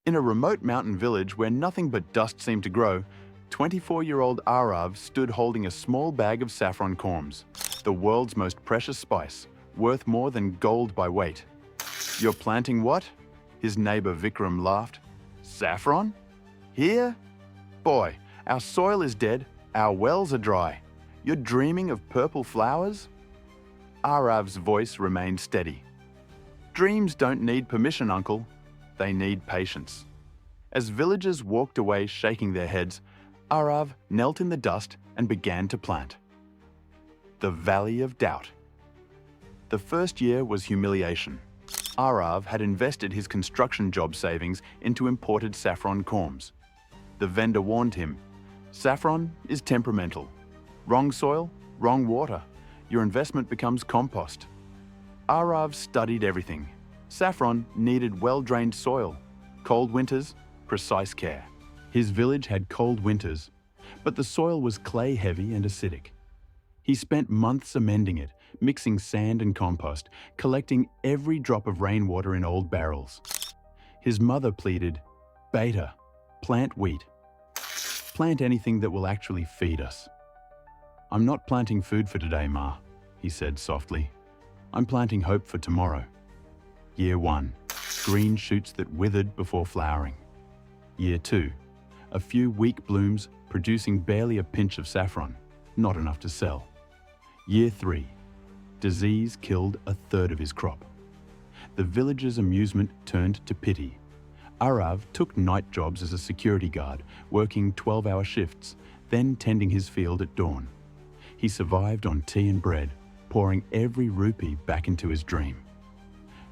In a remote mountain village where nothing but dust seemed to grow, 24-year-old Arav stood holding a small bag of saffron corms, the world's most precious spice, worth more than gold by weight. "You're planting what?" His neighbor Vikram laughed. "Saffron? Here? Boy, our soil is dead, our wells are dry. You're dreaming of purple flowers?" Arav's voice remained steady. "Dreams don't need permission, uncle. They need patience." As villagers walked away shaking their heads, Arav knelt in the dust and began to plant. The Valley of Doubt. The first year was humiliation. Arav had invested his construction job savings into imported saffron corms. The vendor warned him, "Saffron is temperamental. Wrong soil, wrong water. Your investment becomes compost." Arav studied everything. Saffron needed well-drained soil, cold winters, precise care. His village had cold winters, but the soil was clay-heavy and acidic. He spent months amending it, mixing sand and compost, collecting every drop of rainwater in old barrels. His mother pleaded, "Beta, plant wheat. Plant anything that will actually feed us." "I'm not planting food for today, Ma," he said softly. "I'm planting hope for tomorrow." Year 1, green shoots that withered before flowering. Year 2, a few weak blooms producing barely a pinch of saffron, not enough to sell. Year 3, disease killed a third of his crop. The villagers' amusement turned to pity. Arav took night jobs as a security guard, working 12-hour shifts, then tending his field at dawn. He survived on tea and bread, pouring every rupee back into his dream.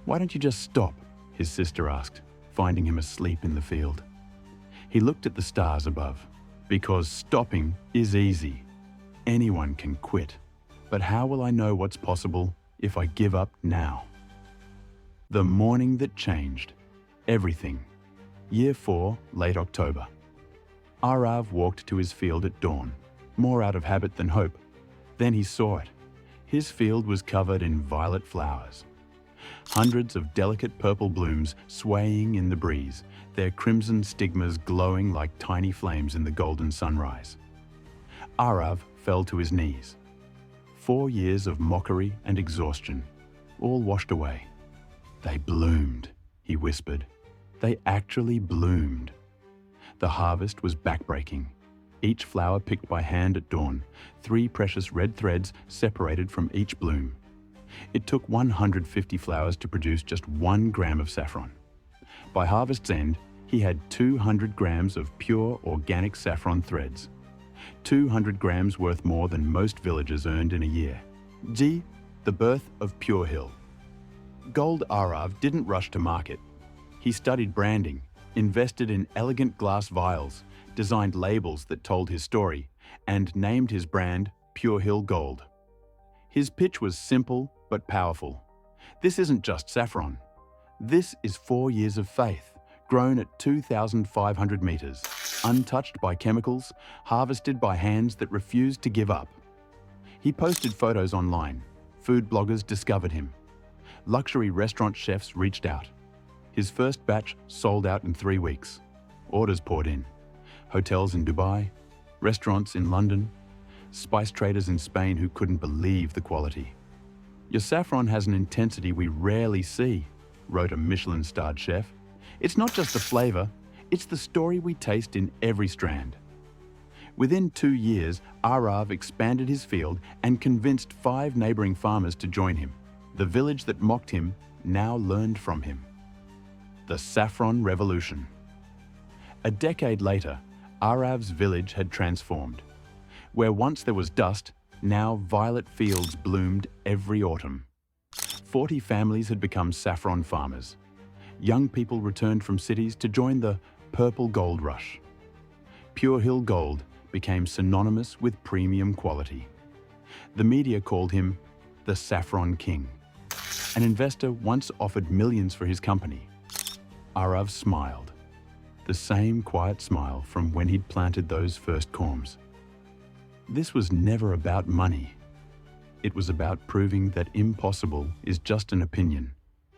"Why don't you just stop?" his sister asked, finding him asleep in the field. He looked at the stars above. "Because stopping is easy. Anyone can quit. But how will I know what's possible if I give up now?" The morning that changed everything. Year 4, late October. Arav walked to his field at dawn, more out of habit than hope. Then he saw it. His field was covered in violet flowers. Hundreds of delicate purple blooms swaying in the breeze, their crimson stigmas glowing like tiny flames in the golden sunrise. Arav fell to his knees. 4 years of mockery and exhaustion, all washed away. "They bloomed," he whispered. "They actually bloomed." The harvest was backbreaking. Each flower picked by hand at dawn, 3 precious red threads separated from each bloom. It took 150 flowers to produce just 1 gram of saffron. By harvest's end, he had 200 grams of pure organic saffron threads. 200 grams worth more than most villagers earned in a year. The birth of Pure Hill. Gold Arav didn't rush to market. He studied branding, invested in elegant glass vials, designed labels that told his story, and named his brand Pure Hill Gold. His pitch was simple but powerful. This isn't just saffron. This is 4 years of faith, grown at 2,500 meters, untouched by chemicals, harvested by hands that refused to give up. He posted photos online. Food bloggers discovered him. Luxury restaurant chefs reached out. His first batch sold out in 3 weeks. Orders poured in. Hotels in Dubai, restaurants in London, spice traders in Spain who couldn't believe the quality. "Your saffron has an intensity we rarely see," wrote a Michelin-starred chef. "It's not just the flavor, it's the story we taste in every strand." Within 2 years, Arav expanded his field and convinced 5 neighboring farmers to join him. The village that mocked him now learned from him. The Saffron Revolution. A decade later, Arav's village had transformed. Where once there was dust, now violet fields bloomed every autumn. 40 families had become saffron farmers. Young people returned from cities to join the purple gold rush. Pure Hill Gold became synonymous with premium quality. The media called him the Saffron King. An investor once offered millions for his company. Arav smiled, the same quiet smile from when he'd planted those first corms. This was never about money. It was about proving that impossible is just an opinion,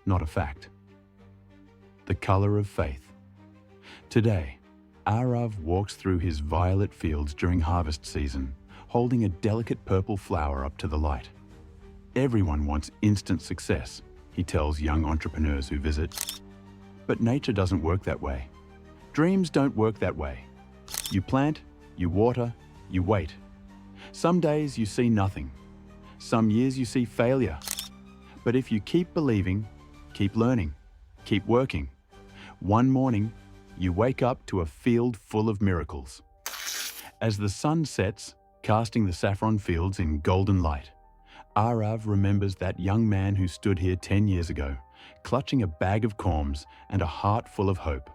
not a fact. The color of faith. Today, Arav walks through his violet fields during harvest season, holding a delicate purple flower up to the light. Everyone wants instant success, he tells young entrepreneurs who visit. But nature doesn't work that way. Dreams don't work that way. You plant, you water, you wait. Some days you see nothing. Some years you see failure. But if you keep believing, keep learning, keep working, one morning you wake up to a field full of miracles. As the sun sets, casting the saffron fields in golden light, Arav remembers that young man who stood here 10 years ago, clutching a bag of corms and a heart full of hope.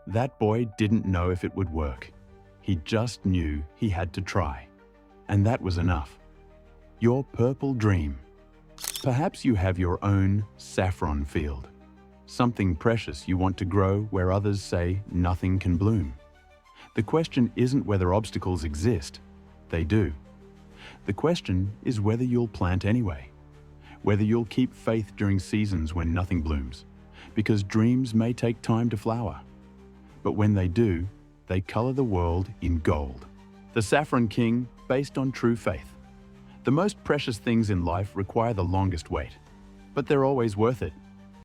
That boy didn't know if it would work. He just knew he had to try. And that was enough. Your purple dream. Perhaps you have your own saffron field. Something precious you want to grow where others say nothing can bloom. The question isn't whether obstacles exist. They do. The question is whether you'll plant anyway. Whether you'll keep faith during seasons when nothing blooms. Because dreams may take time to flower. But when they do, they color the world in gold. The Saffron King, based on true faith. The most precious things in life require the longest wait, but they're always worth it.